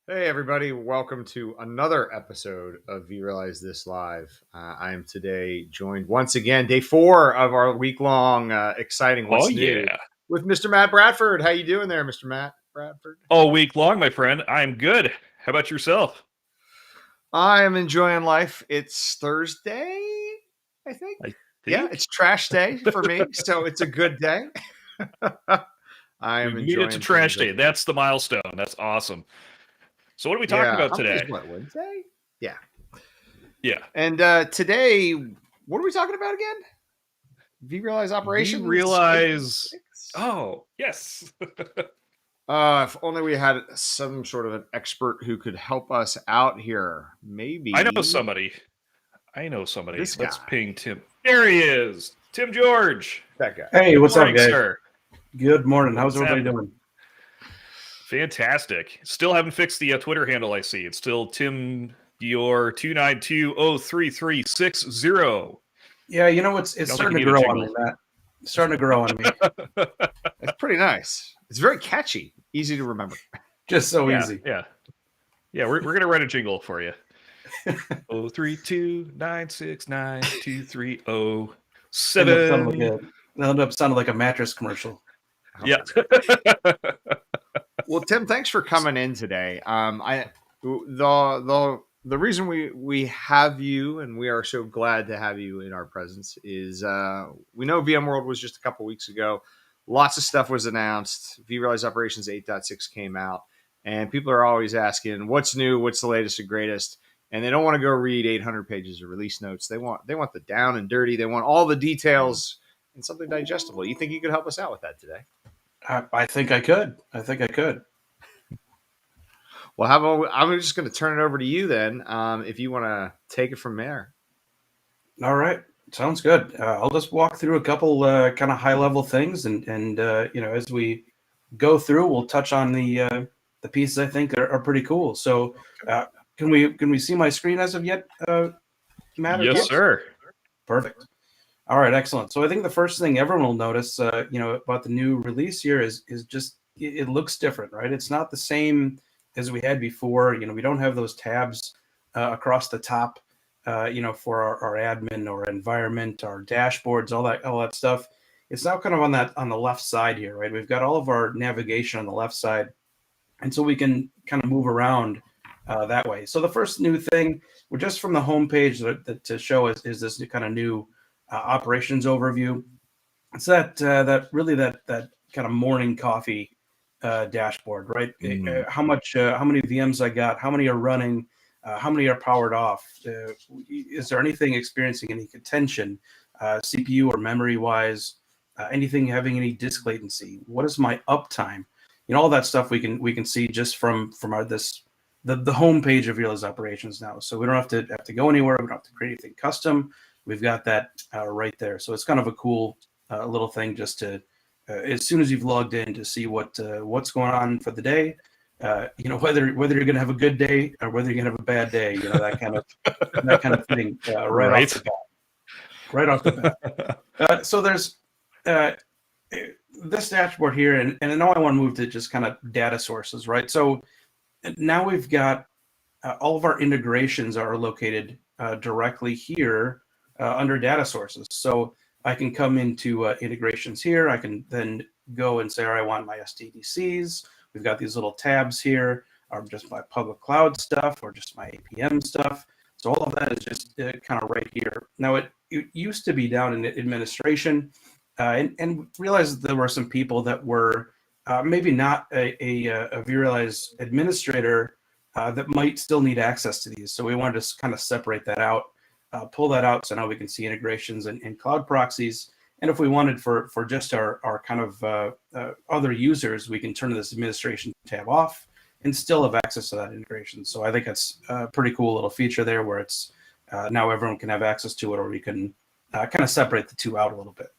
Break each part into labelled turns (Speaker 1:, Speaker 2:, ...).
Speaker 1: Hey, everybody. Welcome to another episode of vRealize This Live. I am today joined once again, day 4 of our week-long exciting
Speaker 2: Oh
Speaker 1: What's New
Speaker 2: yeah.
Speaker 1: with Mr. Matt Bradford. How you doing there, Mr. Matt Bradford?
Speaker 2: All week long, my friend. I'm good. How about yourself?
Speaker 1: I am enjoying life. It's Thursday, I think.
Speaker 2: I
Speaker 1: Yeah,
Speaker 2: think
Speaker 1: it's trash day for me, so it's a good day. I am
Speaker 2: we've made it to
Speaker 1: enjoying
Speaker 2: trash
Speaker 1: things
Speaker 2: day.
Speaker 1: over here.
Speaker 2: That's the milestone. That's awesome. So what are we talking
Speaker 1: Yeah,
Speaker 2: about
Speaker 1: how many is
Speaker 2: today?
Speaker 1: what, Wednesday? Yeah.
Speaker 2: Yeah.
Speaker 1: And today, what are we talking about again? vRealize operations
Speaker 2: vRealize.
Speaker 1: 8.6.
Speaker 2: Oh, yes.
Speaker 1: If only we had some sort of an expert who could help us out here.
Speaker 2: I know
Speaker 1: Maybe
Speaker 2: somebody. I know somebody.
Speaker 1: this
Speaker 2: Let's
Speaker 1: guy.
Speaker 2: ping Tim. There he is. Tim George.
Speaker 1: That guy.
Speaker 3: Hey,
Speaker 2: Good
Speaker 3: what's up,
Speaker 2: morning,
Speaker 3: guys?
Speaker 2: sir.
Speaker 3: Good morning. How's
Speaker 2: What's
Speaker 3: everybody
Speaker 2: happening?
Speaker 3: doing?
Speaker 2: Fantastic. Still haven't fixed the Twitter handle I see. It's still Tim Dior 292033360.
Speaker 3: Yeah, you know, it's
Speaker 2: Don't think you
Speaker 3: starting to
Speaker 2: need a
Speaker 3: grow on me,
Speaker 2: jingle.
Speaker 3: Matt. It's starting to grow on me.
Speaker 1: That's pretty nice. It's very catchy, easy to remember.
Speaker 3: Just so
Speaker 2: Yeah,
Speaker 3: easy.
Speaker 2: yeah. Yeah, we're gonna write a jingle for you. 032969230
Speaker 3: End up sounding like a mattress commercial.
Speaker 2: Yeah.
Speaker 1: Well, Tim, thanks for coming in today. The reason we have you and we are so glad to have you in our presence is we know VMworld was just a couple weeks ago. Lots of stuff was announced. vRealize Operations 8.6 came out, and people are always asking, "What's new? What's the latest and greatest?" And they don't want to go read 800 pages of release notes. They want the down and dirty. They want all the details and something digestible. You think you could help us out with that today?
Speaker 3: I think I could. I think I could.
Speaker 1: Well, how about I'm just going to turn it over to you then, if you want to take it from there.
Speaker 3: All right. Sounds good. I'll just walk through a couple kind of high level things, and as we go through, we'll touch on the pieces I think are pretty cool. So, can we see my screen as of yet, Matt? Or
Speaker 2: Yes,
Speaker 3: Tim?
Speaker 2: sir.
Speaker 3: Perfect. All right, excellent. So I think the first thing everyone will notice, about the new release here is just it looks different, right? It's not the same as we had before. We don't have those tabs across the top, for our admin or environment, our dashboards, all that stuff. It's now kind of on the left side here, right? We've got all of our navigation on the left side, and so we can kind of move around that way. So the first new thing, we're just from the home page to show is this kind of new operations overview. It's that kind of morning coffee dashboard, right? How many VMs I got, how many are running, how many are powered off, is there anything experiencing any contention, CPU or memory wise, anything having any disk latency, what is my uptime, all that stuff we can see just from the home page of vRealize Operations now. So we don't have to go anywhere. We don't have to create anything custom. We've got that right there. So it's kind of a cool little thing just to, as soon as you've logged in, to see what's going on for the day. Whether you're going to have a good day or whether you're going to have a bad day. That kind of thing right off the bat. So there's this dashboard here, and I know I want to move to just kind of data sources, right? So now we've got all of our integrations are located directly here under data sources. So I can come into integrations here. I can then go and say, all right, I want my SDDCs. We've got these little tabs here, or just my public cloud stuff, or just my APM stuff. So all of that is just kind of right here. Now, it used to be down in administration, and realized that there were some people that were maybe not a vRealize administrator that might still need access to these. So we wanted to kind of separate that out, pull that out, so now we can see integrations and cloud proxies. And if we wanted for just our kind of other users, we can turn this administration tab off and still have access to that integration. So I think that's a pretty cool little feature there, where it's now everyone can have access to it, or we can kind of separate the two out a little bit.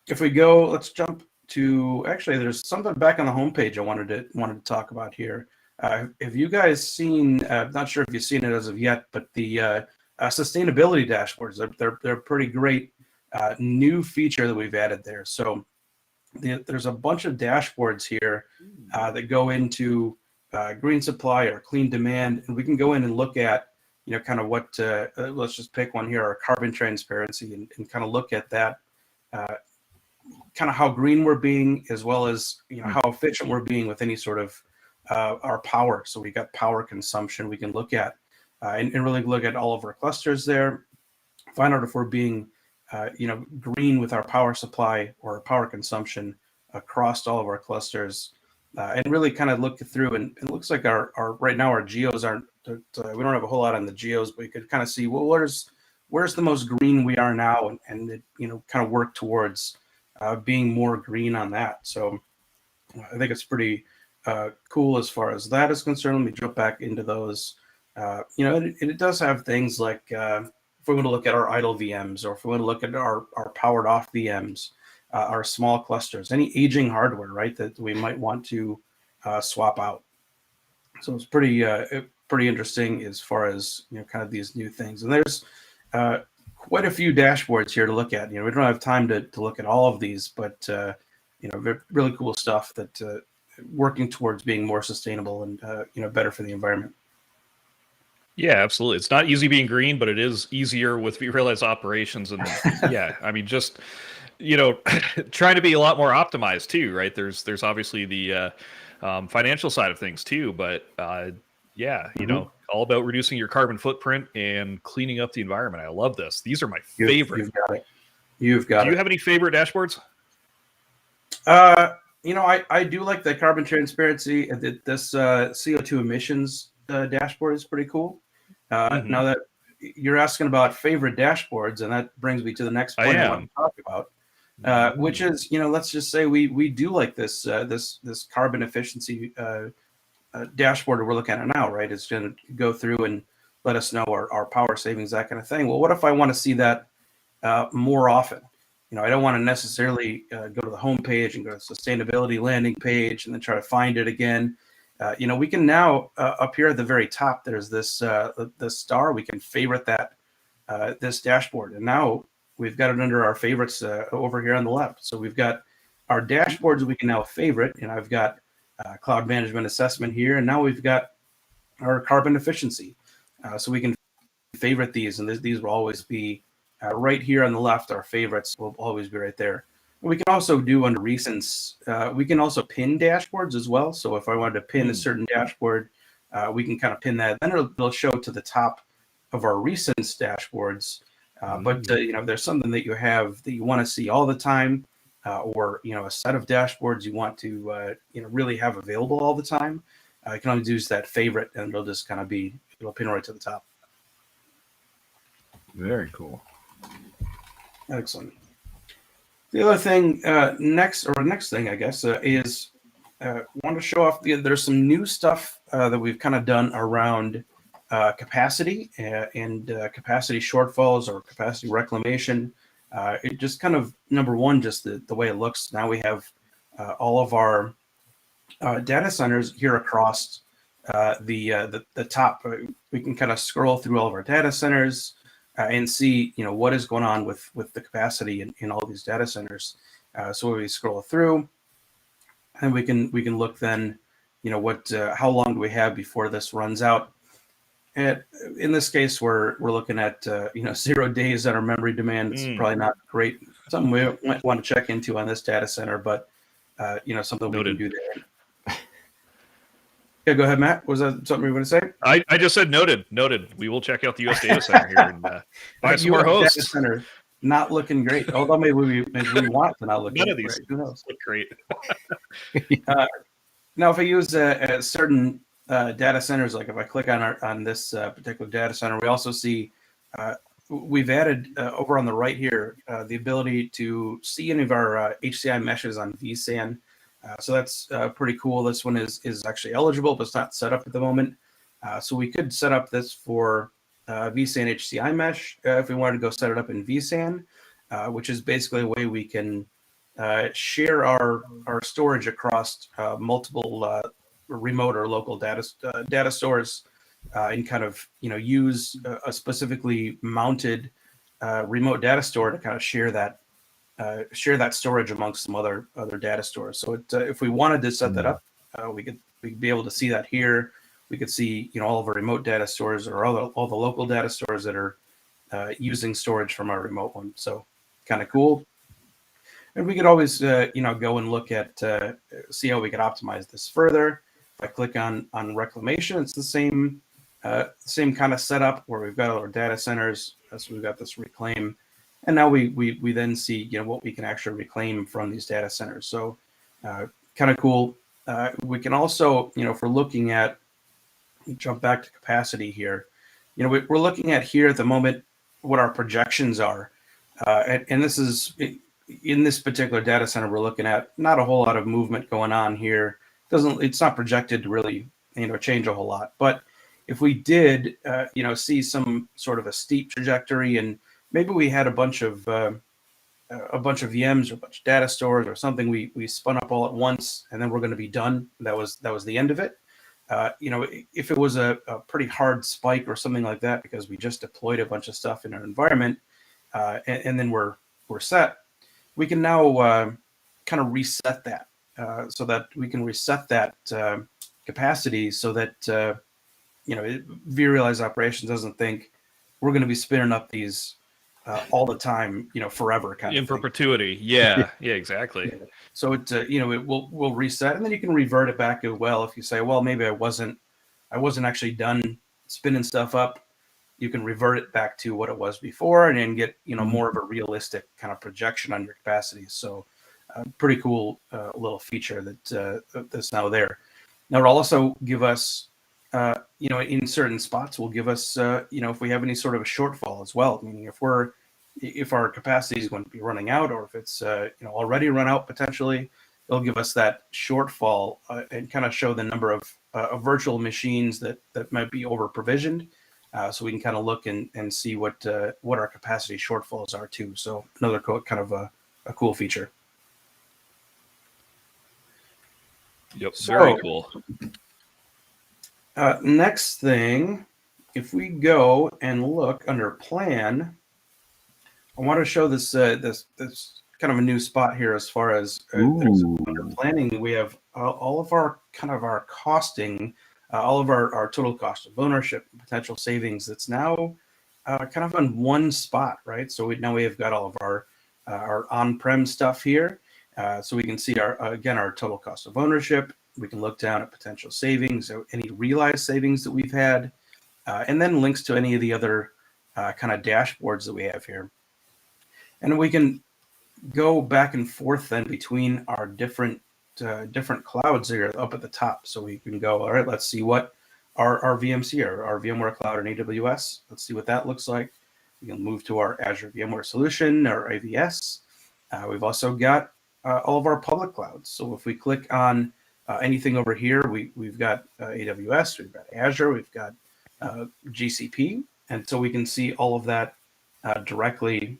Speaker 3: If we go, let's jump to, actually, there's something back on the homepage I wanted to talk about here. Have you guys seen? Not sure if you've seen it as of yet, but the sustainability dashboards, they're pretty great new feature that we've added there. So there's a bunch of dashboards here that go into green supply or clean demand, and we can go in and look at, kind of what, let's just pick one here, our carbon transparency, and kind of look at that, kind of how green we're being, as well as, how efficient we're being with any sort of our power. So we got power consumption we can look at, and really look at all of our clusters there, find out if we're being, green with our power supply or our power consumption across all of our clusters, and really kind of look through. And it looks like our right now our geos aren't. We don't have a whole lot on the geos, but you could kind of see, well, where's the most green we are now, and it, kind of work towards being more green on that. So I think it's pretty cool as far as that is concerned. Let me jump back into those. It does have things like, if we want to look at our idle VMs, or if we want to look at our powered off VMs, our small clusters, any aging hardware, right, that we might want to swap out. So it's pretty interesting as far as, kind of these new things. And there's quite a few dashboards here to look at. We don't have time to look at all of these, but really cool stuff that working towards being more sustainable and better for the environment.
Speaker 2: Yeah, absolutely. It's not easy being green, but it is easier with vRealize operations. And yeah, I mean, just, trying to be a lot more optimized too, right? There's obviously the financial side of things too, but yeah, all about reducing your carbon footprint and cleaning up the environment. I love this. These are my favorite.
Speaker 3: You've got it. You've got it.
Speaker 2: Do you have any favorite dashboards?
Speaker 3: I do like the carbon transparency. This CO2 emissions dashboard is pretty cool. Now that you're asking about favorite dashboards, and that brings me to the next point I want to talk about, which is, let's just say we do like this this carbon efficiency dashboard we're looking at now, right? It's going to go through and let us know our power savings, that kind of thing. Well, what if I want to see that more often? I don't want to necessarily go to the home page and go to the sustainability landing page and then try to find it again. We can now up here at the very top, there's this star. We can favorite that this dashboard, and now we've got it under our favorites over here on the left. So we've got our dashboards we can now favorite, and I've got cloud management assessment here, and now we've got our carbon efficiency. So we can favorite these, and these will always be right here on the left. Our favorites will always be right there. We can also do under recents, we can also pin dashboards as well. So if I wanted to pin a certain dashboard, we can kind of pin that. Then it'll show to the top of our recents dashboards. But if there's something that you have that you want to see all the time, or a set of dashboards you want to really have available all the time, you can always use that favorite, and it'll just kind of it'll pin right to the top.
Speaker 1: Very cool.
Speaker 3: Excellent. The other thing next thing, I guess, is want to show off. There's some new stuff that we've kind of done around capacity and capacity shortfalls or capacity reclamation. It just kind of, number one, just the way it looks. Now we have all of our data centers here across the top. We can kind of scroll through all of our data centers and see, what is going on with the capacity in all these data centers. So we scroll through, and we can look then, how long do we have before this runs out? And in this case, we're looking at 0 days on our memory demand. It's probably not great. Something we might want to check into on this data center, but something we can do there. Yeah, go ahead, Matt. Was that something you were going to say?
Speaker 2: I just said noted. We will check out the U.S. data center here and buy some more hosts.
Speaker 3: Data center not looking great. Although maybe we want to not look
Speaker 2: None of
Speaker 3: great.
Speaker 2: these
Speaker 3: Who knows?
Speaker 2: look great.
Speaker 3: Now, if I use a certain data centers, like if I click on this particular data center, we also see we've added over on the right here the ability to see any of our HCI meshes on vSAN. So that's pretty cool. This one is actually eligible, but it's not set up at the moment. So we could set up this for vSAN HCI Mesh if we wanted to go set it up in vSAN, which is basically a way we can share our storage across multiple remote or local data stores, and kind of use a specifically mounted remote data store to kind of share that storage amongst some other data stores. So if we wanted to set that up, we'd be able to see that here. We could see, all of our remote data stores, or all the local data stores that are using storage from our remote one. So kind of cool. And we could always, go and look at, see how we could optimize this further. If I click on reclamation, it's the same kind of setup where we've got all our data centers. So we've got this reclaim, and now we then see, what we can actually reclaim from these data centers. So kind of cool. We can also, if we're looking at, jump back to capacity here, we're looking at here at the moment what our projections are, and this is in this particular data center we're looking at not a whole lot of movement going on here. It's not projected to really change a whole lot, but if we did see some sort of a steep trajectory, and maybe we had a bunch of VMs or a bunch of data stores or something, we spun up all at once and then we're going to be done. That was the end of it. If it was a pretty hard spike or something like that because we just deployed a bunch of stuff in our environment, and then we're set, we can now kind of reset that, so that we can reset that capacity, so that vRealize operations doesn't think we're going to be spinning up these all the time, forever, kind of
Speaker 2: in
Speaker 3: thing.
Speaker 2: perpetuity. Yeah, yeah, exactly.
Speaker 3: Yeah. So it will reset, and then you can revert it back as well. If you say, well, maybe I wasn't actually done spinning stuff up, you can revert it back to what it was before, and then get more of a realistic kind of projection on your capacity. So pretty cool little feature that's now there. Now it'll also give us in certain spots will give us if we have any sort of a shortfall as well, meaning if our capacity is going to be running out, or if it's already run out potentially, it'll give us that shortfall and kind of show the number of virtual machines that might be over provisioned, so we can kind of look and see what our capacity shortfalls are too. So another kind of a cool feature.
Speaker 2: Yep, very cool.
Speaker 3: Next thing, if we go and look under plan, I want to show this this kind of a new spot here as far as under planning. We have all of our kind of our costing, all of our total cost of ownership, potential savings. That's now kind of on one spot, right? So now we have got all of our on-prem stuff here, so we can see our total cost of ownership. We can look down at potential savings, any realized savings that we've had, and then links to any of the other kind of dashboards that we have here. And we can go back and forth then between our different clouds here up at the top. So we can go, all right, let's see what our VMC or our VMware Cloud and AWS. Let's see what that looks like. We can move to our Azure VMware Solution or AVS. We've also got all of our public clouds. So if we click on anything over here, we've got AWS, we've got Azure, we've got GCP, and so we can see all of that directly.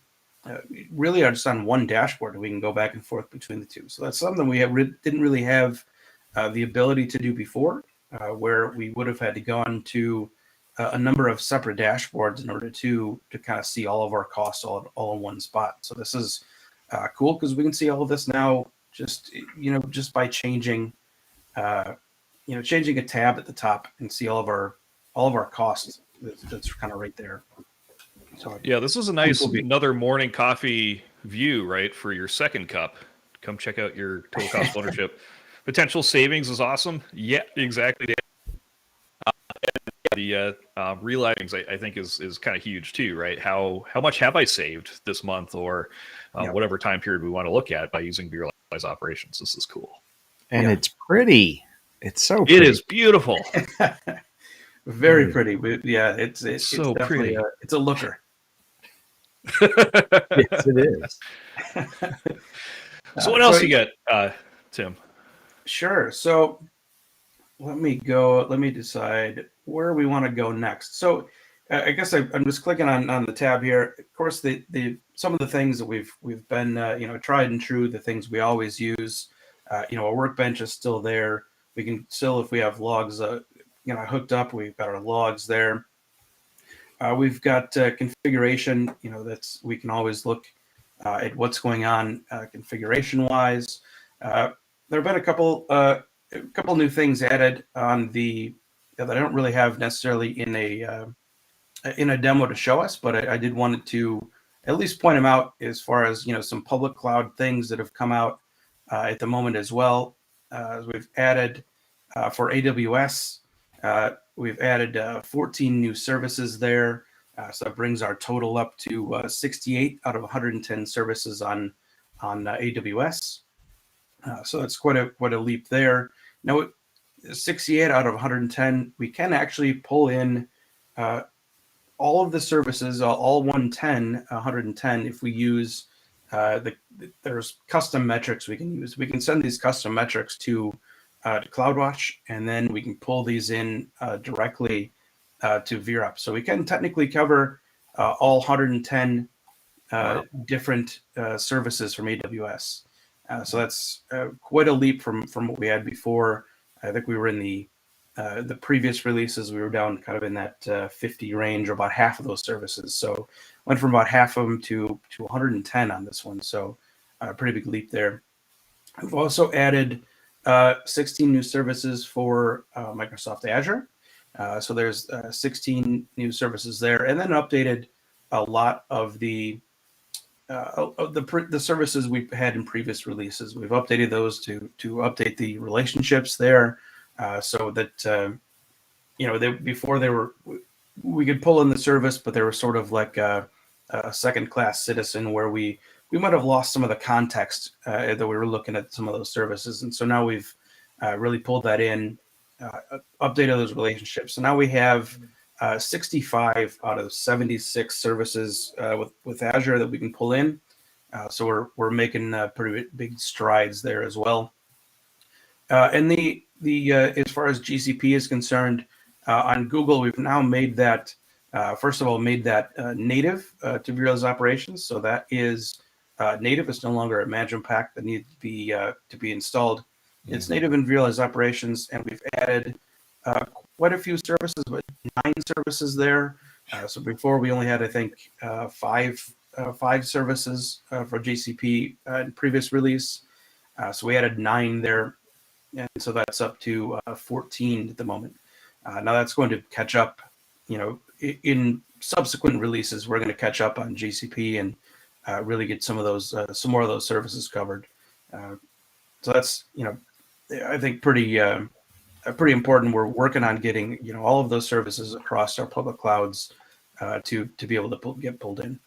Speaker 3: Really are just on one dashboard, and we can go back and forth between the two. So that's something we didn't really have the ability to do before, where we would have had to go on to a number of separate dashboards in order to kind of see all of our costs all in one spot. So this is cool because we can see all of this now just by changing changing a tab at the top and see all of our costs. That's kind of right there. So
Speaker 2: yeah, this is a nice another morning coffee view, right, for your second cup. Come check out your total cost of ownership. Potential savings is awesome. Yeah, exactly. The realizing I think is kind of huge too, right? How much have I saved this month, or whatever time period we want to look at by using vRealize operations? This is cool,
Speaker 1: and it's pretty. It's so pretty.
Speaker 2: It is beautiful.
Speaker 3: Very pretty. It's
Speaker 2: so pretty.
Speaker 3: It's a looker.
Speaker 1: Yes, it is.
Speaker 2: So what else you got, Tim?
Speaker 3: Sure. So let me decide where we want to go next. So I guess I'm just clicking on the tab here. Of course, some of the things that we've been tried and true, the things we always use. Our workbench is still there. We can still, if we have logs hooked up, we've got our logs there. We've got configuration, we can always look at what's going on configuration wise. There have been a couple a couple new things added on that I don't really have necessarily in a demo to show us, but I did want to at least point them out as far as some public cloud things that have come out at the moment as well. We've added for AWS, we've added 14 new services there. So that brings our total up to 68 out of 110 services on AWS. So that's quite a leap there. Now, 68 out of 110, we can actually pull in all of the services, all 110, if we use there's custom metrics we can use. We can send these custom metrics to CloudWatch, and then we can pull these in directly to VRUP. So we can technically cover all 110 different services from AWS. So that's quite a leap from what we had before. I think we were in the previous releases, we were down kind of in that 50 range, or about half of those services. So went from about half of them to 110 on this one. So a pretty big leap there. We've also added 16 new services for Microsoft Azure. So there's 16 new services there, and then updated a lot of the services we've had in previous releases. We've updated those to update the relationships there, so that before we could pull in the service, but they were sort of like a second-class citizen, where we might have lost some of the context that we were looking at some of those services, and so now we've really pulled that in, updated those relationships. So now we have 65 out of 76 services with Azure that we can pull in. So we're making pretty big strides there as well. And the as far as GCP is concerned, on Google, we've now made that first of all native to vRealize operations. So that is native. It's no longer a management pack that needs to be installed. Mm-hmm. It's native in vRealize operations, and we've added quite a few services, but 9 services there. So before we only had, I think, 5 services for GCP in previous release. So we added 9 there, and so that's up to 14 at the moment. Now that's going to catch up. In subsequent releases, we're going to catch up on GCP and really get some more of those services covered. So that's I think pretty important. We're working on getting all of those services across our public clouds to be able to get pulled in.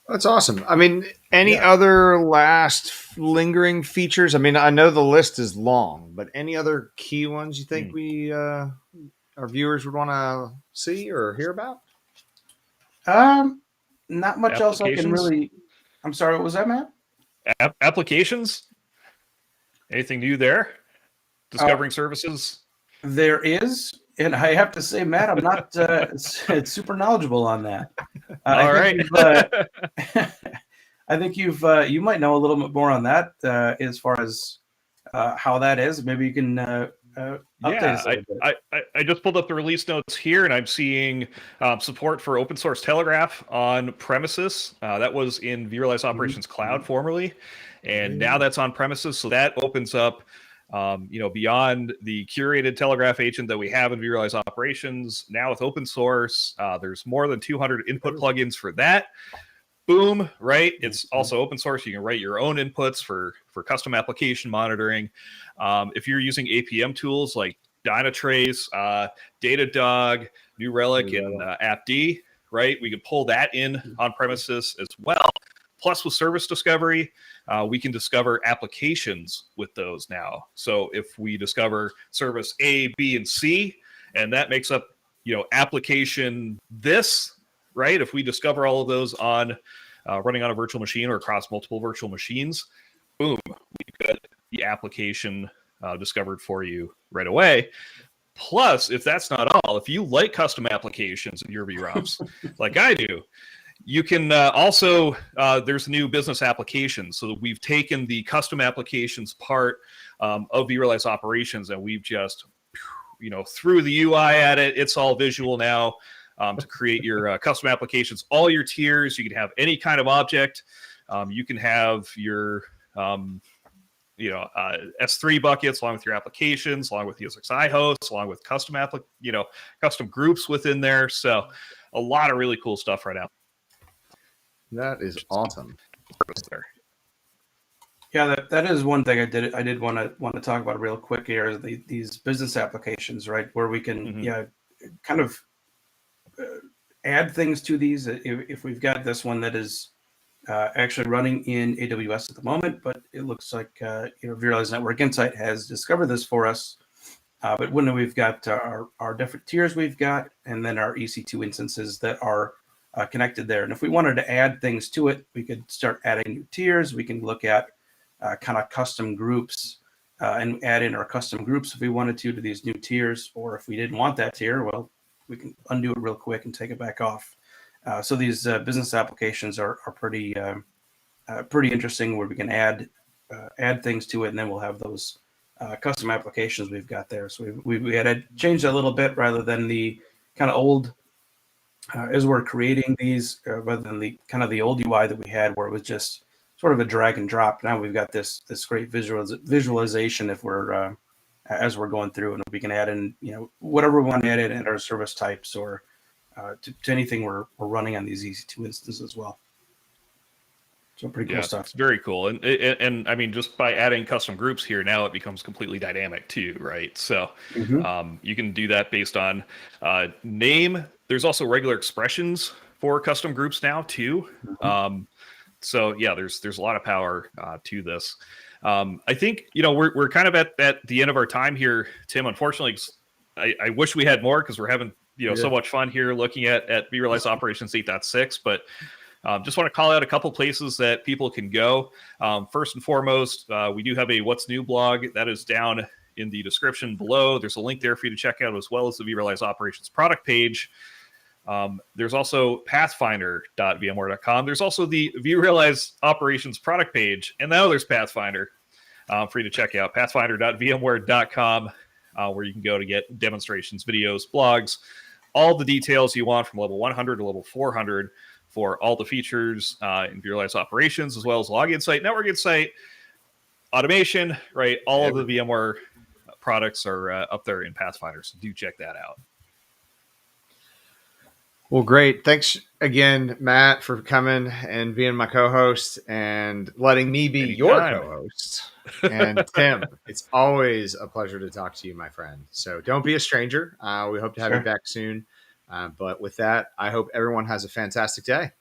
Speaker 1: That's awesome. I mean, any other last lingering features? I mean, I know the list is long, but any other key ones you think our viewers would want to see or hear about?
Speaker 3: Not much else I can really. I'm sorry, what was that, Matt?
Speaker 2: Applications? Anything new there? Discovering services? There
Speaker 3: is, and I have to say, Matt, I'm not super knowledgeable on that.
Speaker 2: All right.
Speaker 3: I think you might know a little bit more on that as far as how that is. Maybe you can update us a little bit.
Speaker 2: I just pulled up the release notes here, and I'm seeing support for open source Telegraph on premises. That was in vRealize Operations Cloud formerly, and now that's on premises. So that opens up beyond the curated Telegraph agent that we have in vRealize Operations. Now with open source, there's more than 200 input plugins for that. Boom, right? It's also open source. You can write your own inputs for custom application monitoring. If you're using APM tools like Dynatrace, Datadog, New Relic, and AppD, right? We can pull that in on premises as well. Plus, with service discovery, we can discover applications with those now. So if we discover service A, B, and C, and that makes up, application this, right? If we discover all of those on running on a virtual machine or across multiple virtual machines, boom, we get the application discovered for you right away. Plus, if that's not all, if you like custom applications in your VROPs, like I do, you can also, there's new business applications. So we've taken the custom applications part of vRealize Operations, and we've just, threw the UI at it. It's all visual now to create your custom applications, all your tiers. You can have any kind of object. You can have your, S3 buckets along with your applications, along with ESXi hosts, along with custom groups within there. So a lot of really cool stuff right now.
Speaker 1: That is awesome.
Speaker 2: There.
Speaker 3: Yeah, that is one thing I did want to talk about real quick here is these business applications, right, where we can kind of add things to these. If we've got this one that is actually running in AWS at the moment, but it looks like vRealize Network Insight has discovered this for us. But when we've got our different tiers we've got, and then our EC2 instances that are connected there. And if we wanted to add things to it, we could start adding new tiers. We can look at kind of custom groups and add in our custom groups if we wanted to these new tiers, or if we didn't want that tier, well, we can undo it real quick and take it back off. So these business applications are pretty interesting, where we can add things to it, and then we'll have those custom applications we've got there. So we had to change that a little bit, rather than the kind of old as we're creating these, rather than the kind of the old UI that we had, where it was just sort of a drag and drop. Now we've got this great visualization if we're as we're going through, and we can add in whatever we want to add in our service types, or to anything we're running on these EC2 instances as well. So pretty cool stuff.
Speaker 2: It's very cool. And I mean, just by adding custom groups here, now it becomes completely dynamic too, right? So you can do that based on name. There's also regular expressions for custom groups now too. So yeah, there's a lot of power to this. I think we're kind of at the end of our time here, Tim. Unfortunately, I wish we had more, because we're having so much fun here looking at vRealize Operations 8.6. But just want to call out a couple places that people can go. First and foremost, we do have a What's New blog that is down in the description below. There's a link there for you to check out, as well as the vRealize Operations product page. There's also pathfinder.vmware.com. There's also the vRealize Operations product page, and now there's Pathfinder for you to check out. Pathfinder.vmware.com, where you can go to get demonstrations, videos, blogs, all the details you want from level 100 to level 400 for all the features in vRealize Operations, as well as Log Insight, Network Insight, automation, right? All of the VMware products are up there in Pathfinder, so do check that out.
Speaker 1: Well, great. Thanks again, Matt, for coming and being my co-host and letting me be your co-host. And Tim, it's always a pleasure to talk to you, my friend. So don't be a stranger. We hope to have you back soon. But with that, I hope everyone has a fantastic day.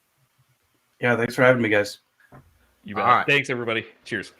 Speaker 3: Yeah, thanks for having me, guys.
Speaker 2: You bet. All right. Thanks, everybody. Cheers.